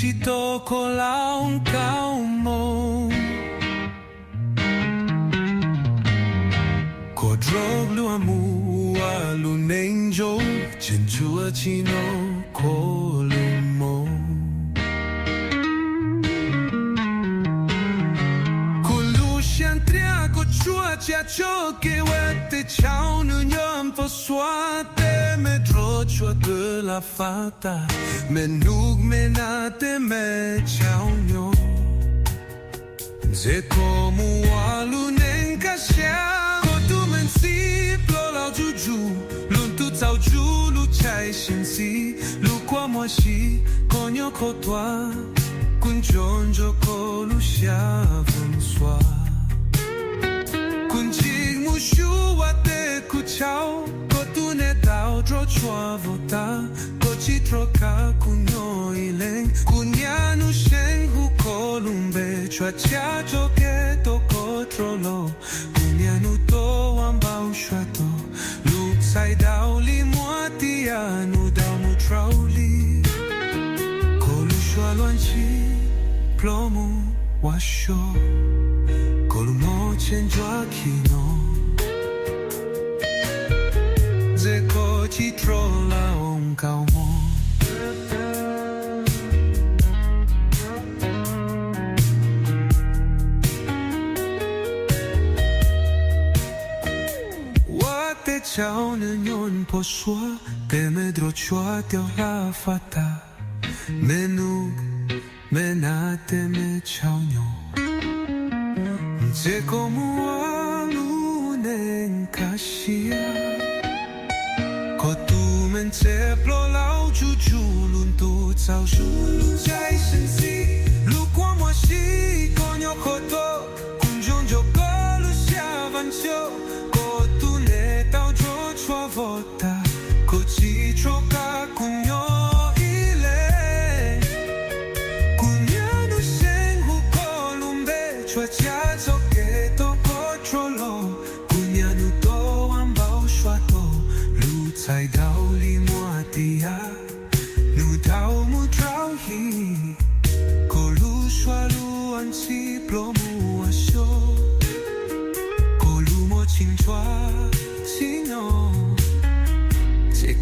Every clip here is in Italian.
chỉ tô cô lao cao mô cô drog lu amua lu nenjo chen chua chino cô lu mo cô lu shan tria cô chua chia cho ke wete chao nu nyom fo swate me dro chua de la fata me nug me nate me chao nyo ze como alu nen kasha ko tu men si plo lao ju ju lun tu zao ju lu chai xin si lu kwa mo shi ko nyo ko toi kun jon jo ko lu xia von soi kun chi mu shu wa te ku chao ko tu ne dao dro chua vota ko chi troca kun no ileng kun ya nu shen hu ko lumbe chua cha cho ke to ko trolo kun ya nu to wan bao shwa to lu sai dao li mo ti ya nu dao mu trao li ko lu shwa luan chi plomu wa sho ko lu mo chen jua ki no ze ko chi trola on cao mo te chao ne nyon po sua te me dro chua te la fata me nu me na te me chao nyo se como alu nen kashia ko tu men se plo lao chu chu lun tu zao shu lu jai shen si lu kwa mo shi ko nyo ko to kun jong jo ko lu xia van xiu chua vota ko chi troca kunyo ile kunya nu shen hu ko lumbe chua cha zo ke to controlo kunya nu to an bao shwa to lu tsai dao li mo tia nu dao mu trao hi ko lu shwa lu an chi plo mu a sho ko lu mo ching chua chi no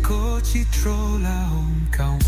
ko chi tro la hong cao